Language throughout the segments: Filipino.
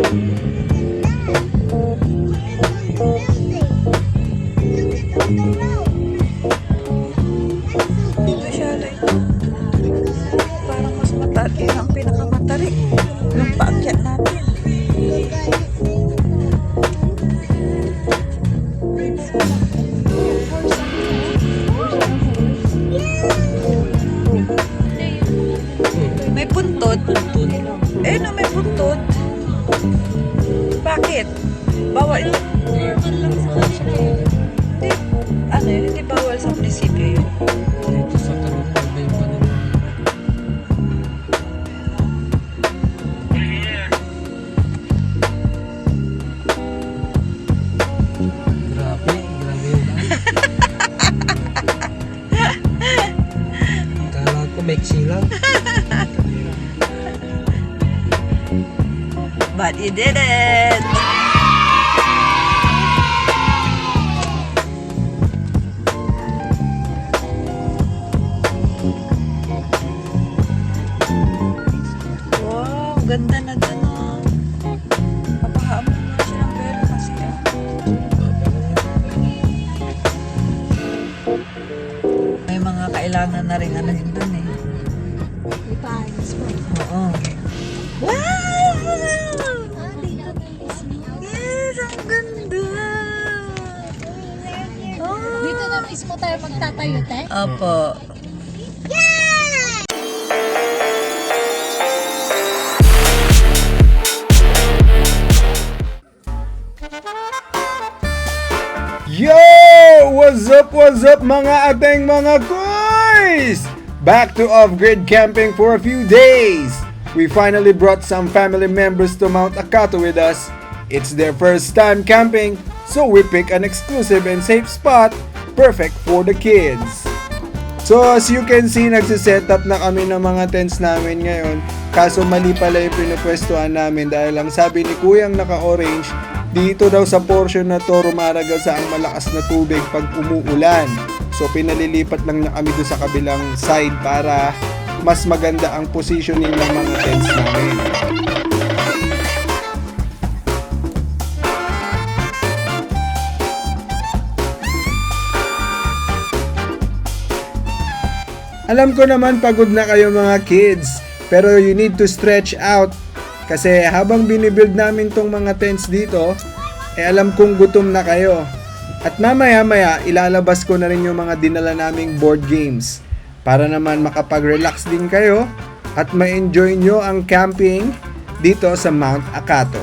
Masyado ito. Parang mas matali ang pinakamatari yung paakyat natin. May puntod. Eh no, may puntod. Bakit? Bawal. Hindi, ano yun? Hindi bawal sa munisipyo yun. Grabe yun. Kala ko maiksi lang. But you did it! Wow, ganda na dun oh. Papahabol mo na siya ng pera kasi ah. May mga kailangan na rin ano din dun eh. Oo. Wow! Yes, ang ganda! Oh. Dito na mismo tayo magtatayo, te? Opo. Yo! What's up mga ating mga koys? Back to off-grid camping for a few days. We finally brought some family members to Mount Akato with us. It's their first time camping, so we pick an exclusive and safe spot, perfect for the kids. So as you can see, nagsiset-up na kami ng mga tents namin ngayon. Kaso mali pala yung pinupwestuhan namin dahil ang sabi ni Kuyang naka-orange, dito daw sa portion na to rumaragasa ang malakas na tubig pag umuulan. So pinalilipat lang na kami doon sa kabilang side para mas maganda ang positioning ng mga tents namin. Alam ko naman pagod na kayo mga kids, pero you need to stretch out. Kasi habang binibuild namin tong mga tents dito, alam kong gutom na kayo. At mamaya-maya, ilalabas ko na rin yung mga dinala naming board games. Para naman makapag-relax din kayo at ma-enjoy nyo ang camping dito sa Mount Akato.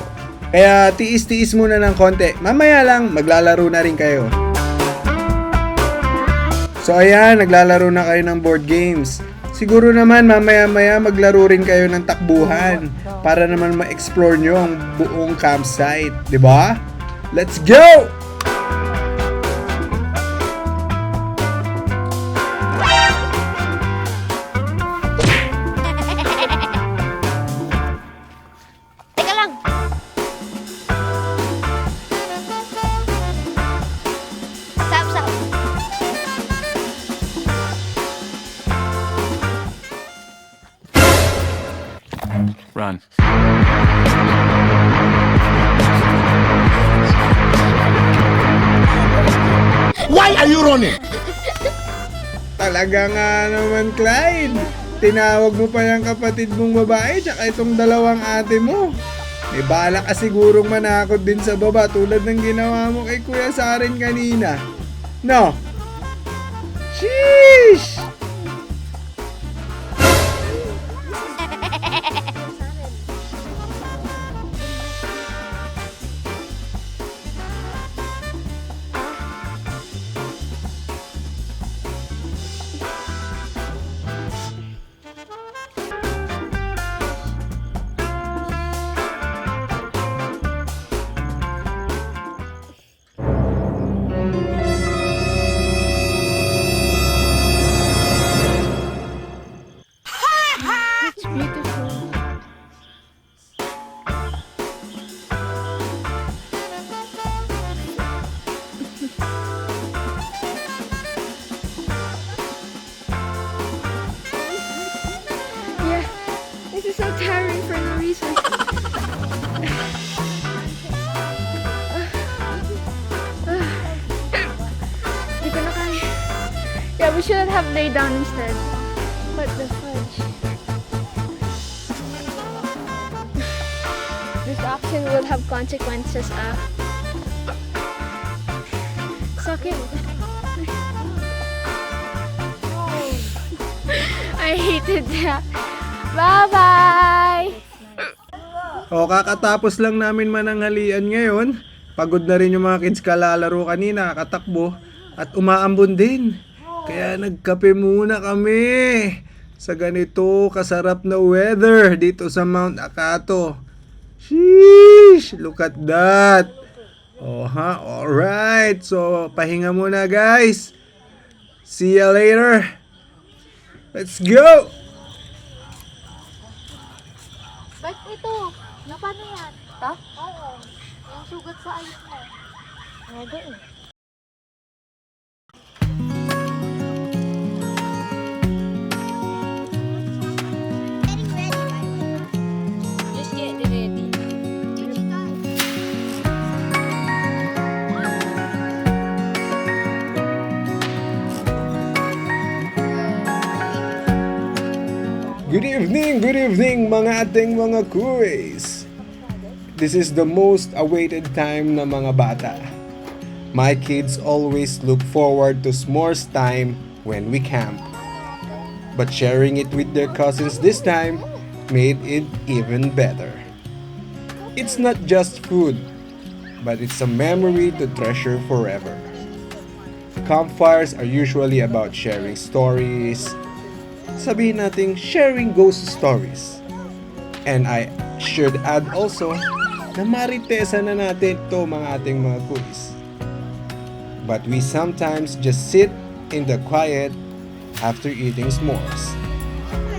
Kaya tiis-tiis muna ng konti. Mamaya lang, maglalaro na rin kayo. So ayan, naglalaro na kayo ng board games. Siguro naman mamaya-maya maglaro rin kayo ng takbuhan para naman ma-explore nyo ang buong campsite, di ba? Let's go! Teka lang! Sap. Run. Why are you running? Talaga nga naman, Clyde. Tinawag mo pa yung kapatid mong babae tsaka itong dalawang ate mo. May bala ka sigurong manakot din sa baba tulad ng ginawa mo kay Kuya Saren kanina. No? Sheesh! We should have laid down instead. But the fudge. This action will have consequences, Suck it. I hated that. Bye-bye! O, kakatapos lang namin mananghalian ngayon. Pagod na rin yung mga kids kalalaro kanina, katakbo, at umaambon din. Kaya nagkape muna kami sa ganito kasarap na weather dito sa Mount Akato. Sheesh! Look at that! Alright. So, pahinga muna guys. See ya later. Let's go! Ba't ito? Paano yan? Ito? Oo. Yung sugat sa ayos mo. Ano eh? Just get ready. Good evening mga ating mga kuys. This is the most awaited time na mga bata. My kids always look forward to s'mores time when we camp. But sharing it with their cousins this time made it even better. It's not just food, but it's a memory to treasure forever. Campfires are usually about sharing stories. Sabihin natin sharing ghost stories. And I should add also na maritesa na natin to mga ating mga kuys. But we sometimes just sit in the quiet after eating s'mores.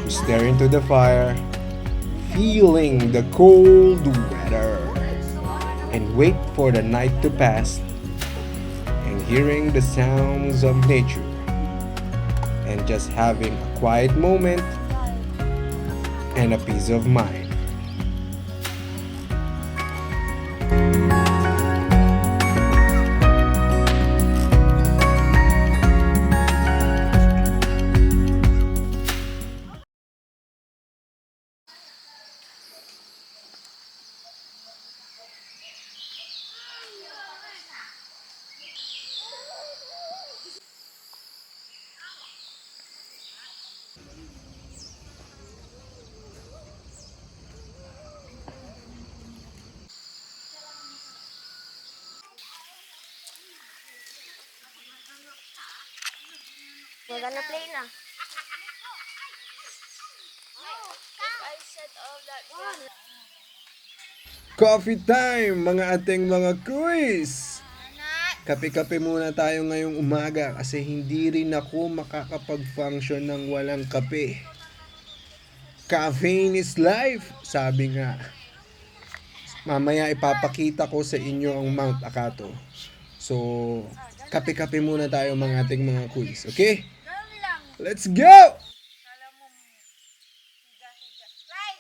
We stare into the fire, feeling the cold weather, and wait for the night to pass, and hearing the sounds of nature, and just having a quiet moment and a peace of mind. We're gonna play na. Coffee time, mga ating mga kuys! Kape-kape muna tayo ngayong umaga kasi hindi rin ako makakapag-function ng walang kape. Caffeine is life, sabi nga. Mamaya ipapakita ko sa inyo ang Mount Akato. So, kape-kape muna tayo mga ating mga kuys, okay? Let's go! Right,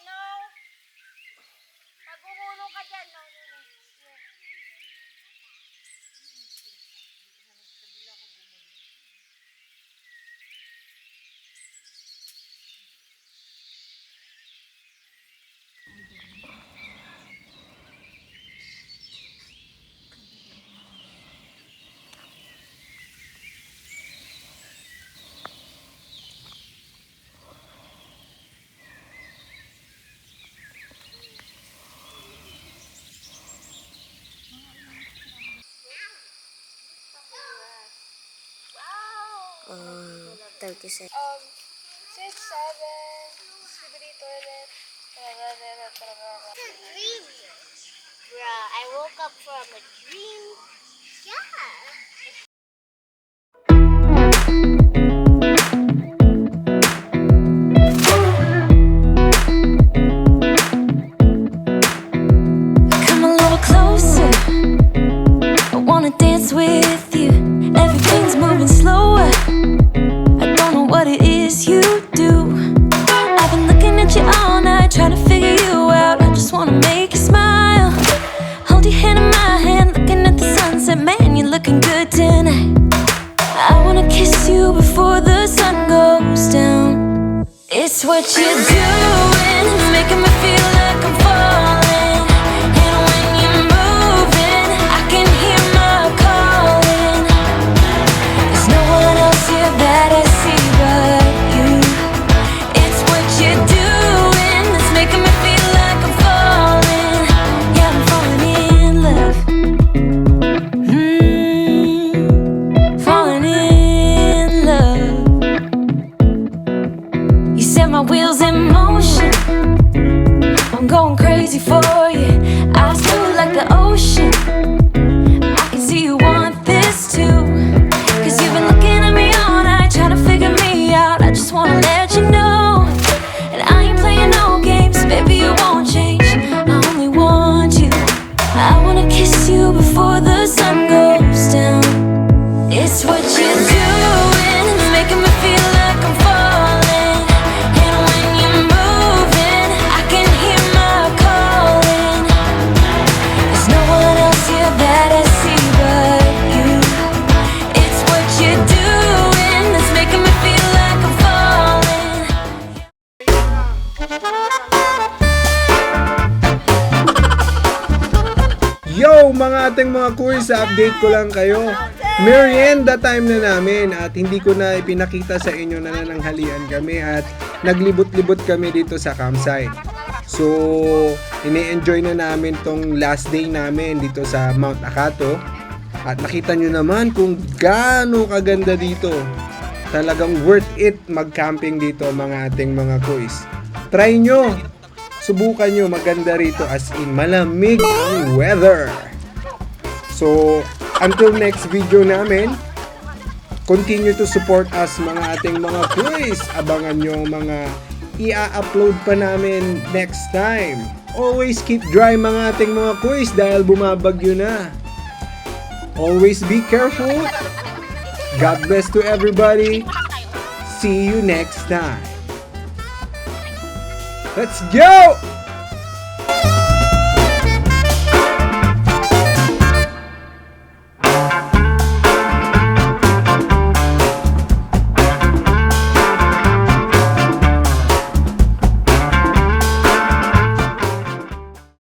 no? Pag umulong ka dyan, no? Wow! 30 seconds. 6, 7, skibidi toilet. Dream. Bruh, I woke up from a dream. Yeah. Come a little closer. I wanna dance with you. Everything's moving slower. I don't know what it is you do. I've been looking at you all night, trying to figure you out. I just wanna make you smile. Hold your hand in my hand, looking at the sunset. Man, you're looking good tonight. I wanna kiss you before the It's what you're doing, making me feel like I'm falling. And when you're moving, I can hear my calling. There's no one else here that I see but you. It's what you're doing that's making me feel like I'm falling. Yeah, I'm falling in love. Falling in love. You set my wheels in motion. I'm going crazy for you. Eyes blue like the ocean. I can see you want this too. Cause you've been looking at me all night, trying to figure me out. I just wanna let you know. And I ain't playing no games, baby, you won't change. I only want you. I wanna kiss you before the sun goes down. It's what you're doing, it's making me feel like I'm falling. And when you're moving, I can hear my calling. There's no one else here that I see but you. It's what you're doing that's making me feel like I'm falling. Yo mga ating mga kuys, update ko lang kayo. Merienda time na namin at hindi ko na ipinakita sa inyo na nananghalian kami at naglibot-libot kami dito sa campsite. So, ini-enjoy na namin tong last day namin dito sa Mount Akato. At nakita nyo naman kung gaano kaganda dito. Talagang worth it mag-camping dito mga ating mga kuys. Try nyo! Subukan nyo, maganda rito as in malamig ang weather. So, until next video namin, continue to support us mga ating mga kuys. Abangan nyo mga i-upload pa namin next time. Always keep dry mga ating mga kuys dahil bumabagyo na. Always be careful. God bless to everybody. See you next time. Let's go!